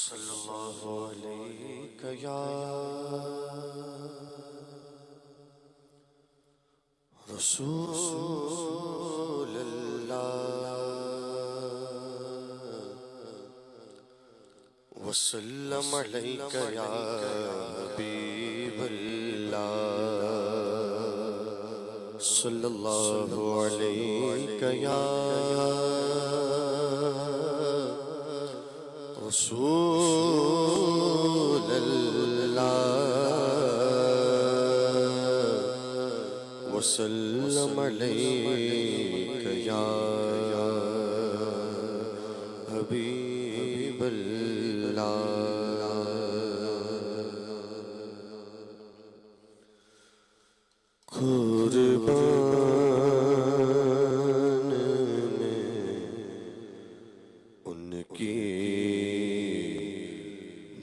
सल्लल्लाहु अलैहि या रसूल अल्लाह वसल्लम अलैका या हबीब अल्लाह सल्लल्लाहु अलैका या रसूल अल्लाह वसल्लम अलैका या हबीब अल्लाह। कुर्बान में उनकी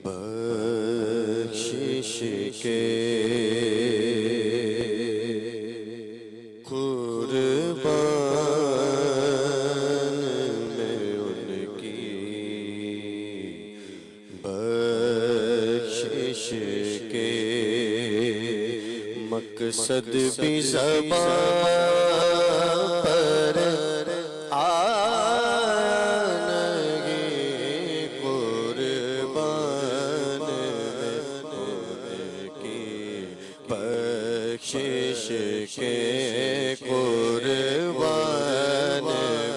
बख्शिश के कुर्बान में उनकी बख्शिश के मकसद भी ज़बान पर आने कुर्बान में उनकी बख्शिश के कुर्बान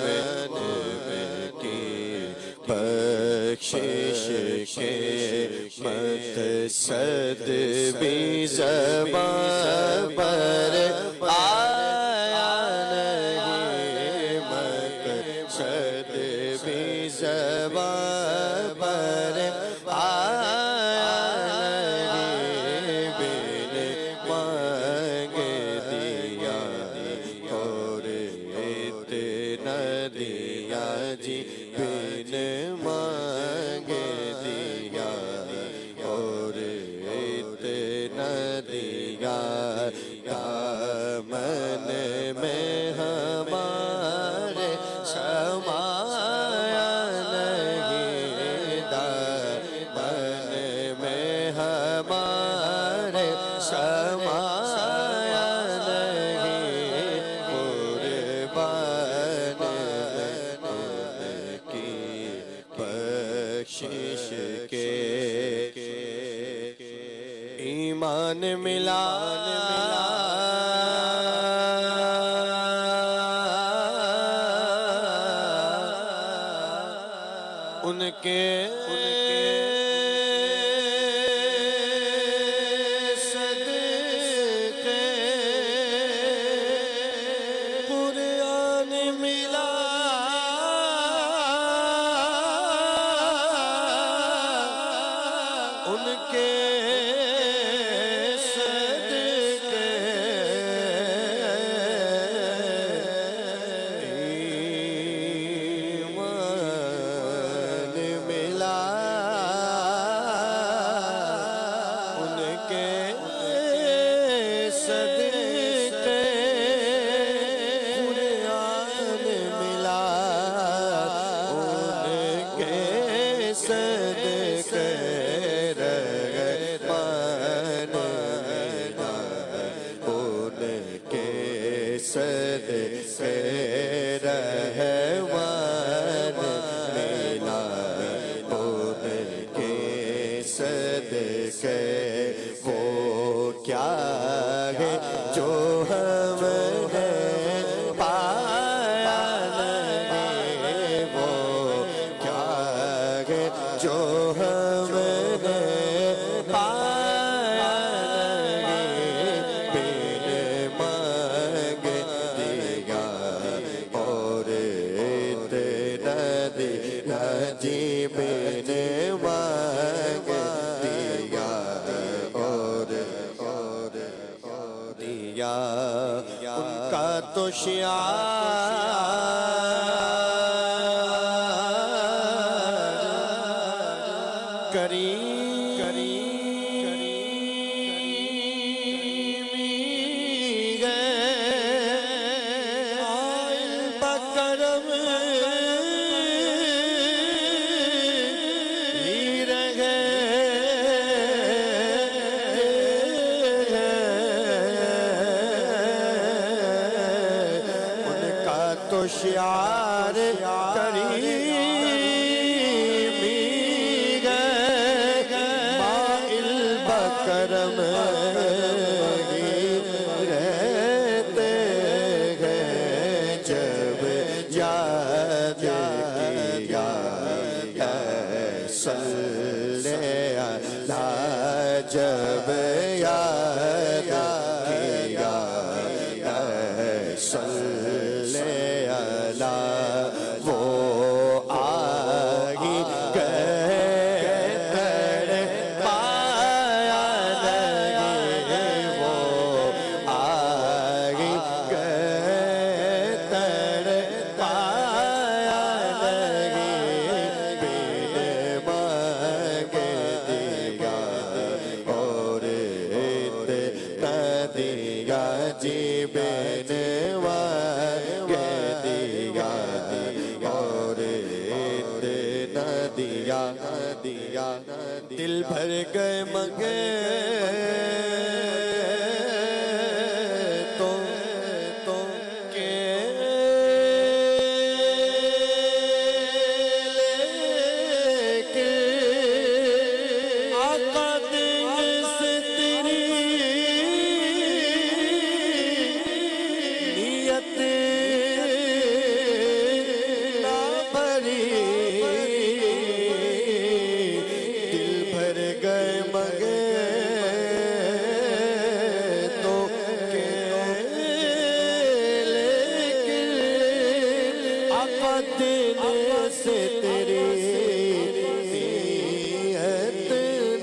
में उनकी बख्शिश के मकसद भी ज़बान पर आया नहीं, मकसद भी ज़बान पर आया नहीं, बिन मांगे दिया और इतना दिया जी, बिन मांगे दिया और इतना दिया। दामन में हमारे समाया नहीं, दामन में हमारे समाया नहीं, कुर्बान की बख्शिश के ईमान मिला उनके सदके कुरान मिला उनके सदके ईमान मिला उनके सदके कुरान मिला उनके सदके रहमान मिला उनके सदके रहमान मिला उनके सदके। वो क्या है जो हमने पाया नहीं, वो क्या है जो हमने पाया नहीं, बिन मांगे दिया और इतना दिया जी, बिन मांगे दिया और दिया। उनका तो शियार करीमी गए आइल बकरम हीरे होशियार करीमी गए माइल बकरम रहते हैं जब याद किया सल्ले अला जब याद किया सल्ले अला वो आगी गए पाया लगे वो आगी गए पाया लगे बिन मांगे दिया और दिया जी बिन मांगे दिया और दिया दिया दिल भर गए मगे तो के लेके आका दिल से तेरी नियत ना भरी दिल भर गए मगे तो के लेके आका दिल से तेरी नियत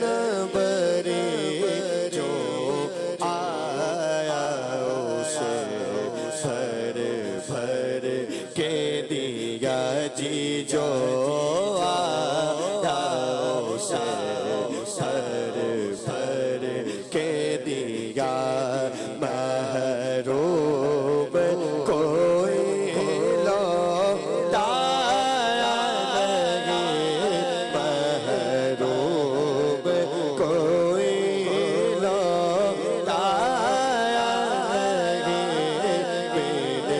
ना भरी जो आया उसे भर भर के दिया जी जो आया उसे भर भर के दिया महरूब कोई लौटाया नहीं महरूब कोई लौटाया नहीं बिन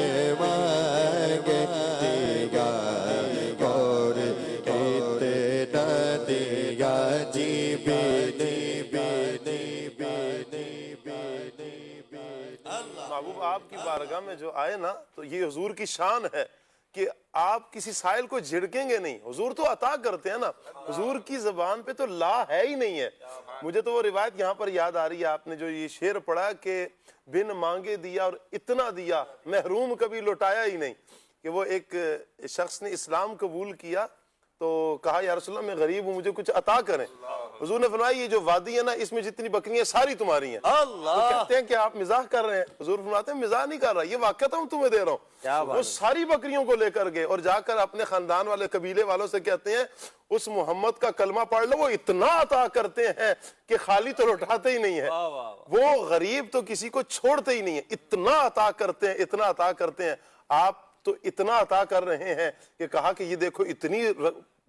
मांगे दिया और इतना दिया जी बिन महबूब आपकी बारगाह में जो आए ना तो ये हुजूर की शान है कि आप किसी साइल को झिड़केंगे नहीं। हुजूर तो अता करते हैं ना, हुजूर की जबान पे तो ला है ही नहीं है। मुझे तो वो रिवायत यहाँ पर याद आ रही है, आपने जो ये शेर पढ़ा कि बिन मांगे दिया और इतना दिया महरूम कभी लौटाया ही नहीं। कि वो एक शख्स ने इस्लाम कबूल किया तो कहा या रसूलल्लाह मैं गरीब हूँ मुझे कुछ अता करें। हुजूर ने फरमाया ये जो वादी है ना इसमें जितनी बकरियां सारी तुम्हारी हैं। अल्लाह। तो कहते हैं कि आप मिजाह कर रहे हैं। हुजूर फरमाते हैं मिजाह नहीं कर रहा, ये वाकया मैं तुम्हें दे रहा हूँ। वो सारी बकरियों को लेकर गए और जाकर अपने खानदान वाले कबीले वालों से कहते हैं उस मोहम्मद का कलमा पढ़ लो, वो इतना अता करते हैं कि खाली तो लौटाते ही नहीं है। वो गरीब तो किसी को छोड़ते ही नहीं है, इतना अता करते हैं, इतना अता करते हैं। आप तो इतना अता कर रहे हैं कि कहा कि ये देखो इतनी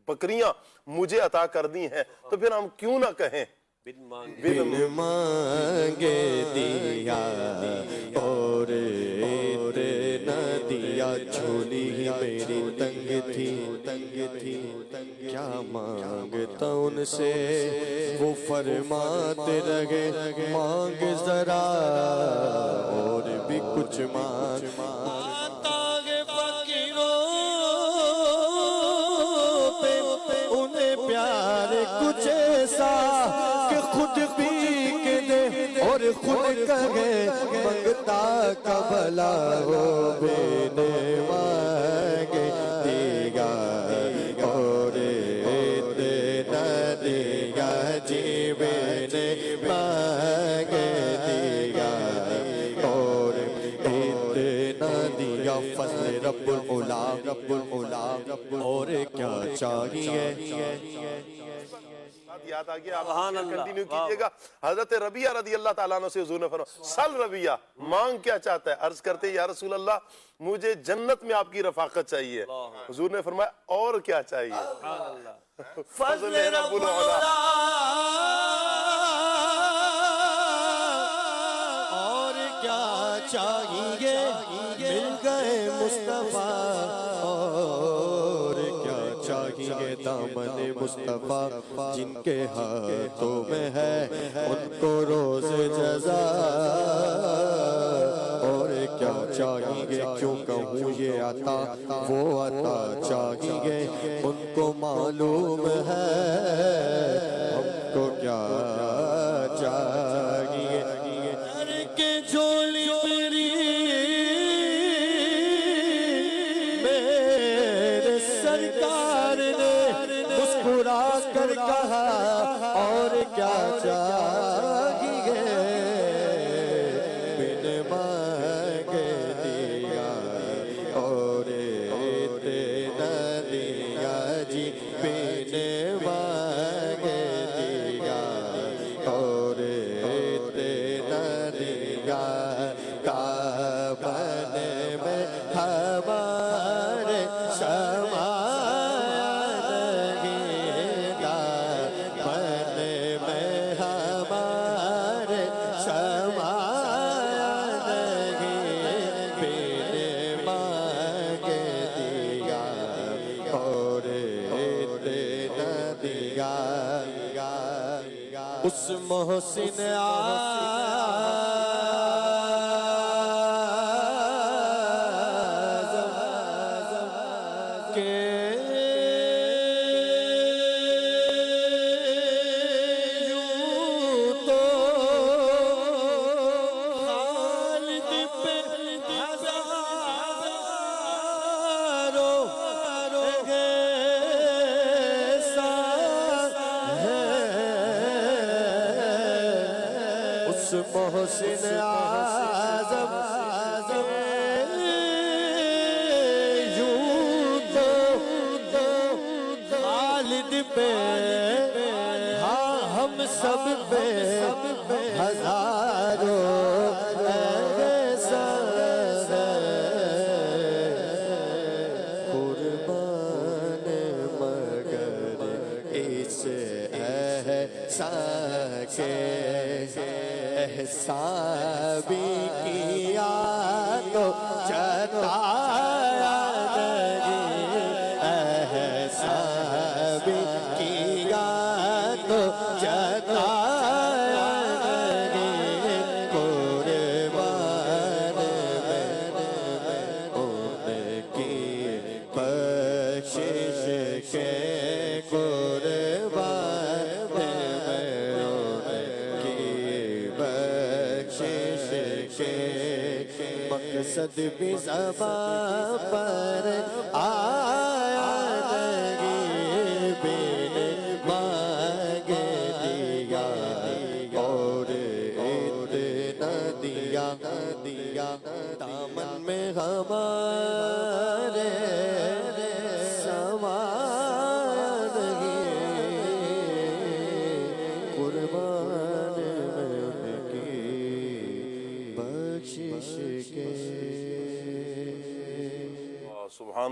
बकरियां मुझे अता कर दी हैं, तो फिर हम क्यों ना कहें बिन मांगे दिया और न दिया। झोली ही मेरी तंग थी क्या मांगता उनसे वो फरमाते रहे मांग जरा और भी कुछ मांग। प्यार कुछ ऐसा कि खुद पी के दे और खुद कहे मंगता का भला हो बिन मांगे दिया और इतना दिया जी बिन मांगे दिया और इतना दिया। फज़ल रब्बुल उला और क्या चाहिए याद आ गया। आप कंटिन्यू कीजिएगा। हजरत रबिया रदी अल्लाह ताला अन्हु से हुजूर ने फरमाया सल रबिया मांग क्या चाहता है। अर्ज करते या रसूल अल्लाह मुझे जन्नत में आपकी रफाकत चाहिए। हुजूर ने फरमाया और क्या चाहिए। फज़ल रब्बुल उला और क्या चाहिए। मिल गए मुस्तफा मुस्तफ़ा जिनके हाथों में है उनको रोज जज़ा। और क्या चाहिए क्यों कहूँ ये अता वो अता चाहिए उनको मालूम है हमको क्या चाहिए। के झोली मेरी मेरे सरकार ने मुस्कुरा कर कहा और क्या चाहिए बिन मांगे दिया और इतना दिया जी बिन मांगे दिया और इतना दिया काबन में हमारे शमा उस मोहसिन आज़म के यूं तो खालिद पे हज़ारों मोहसिन आज़म यूं तो खालिद पे हाँ हम सब पे हज़ारों कुर्बान मगर इस के एहसाबी किया तो जताया नहीं एहसाबी किया तो जताया नहीं कुर्बान उनकी बख्शिश के मकसद भी ज़बां पर आया नहीं बिन मांगे दिया और इतना दिया दामन में हमारे समा नहीं कुर्बान में उनकी बख्शिश के सुभान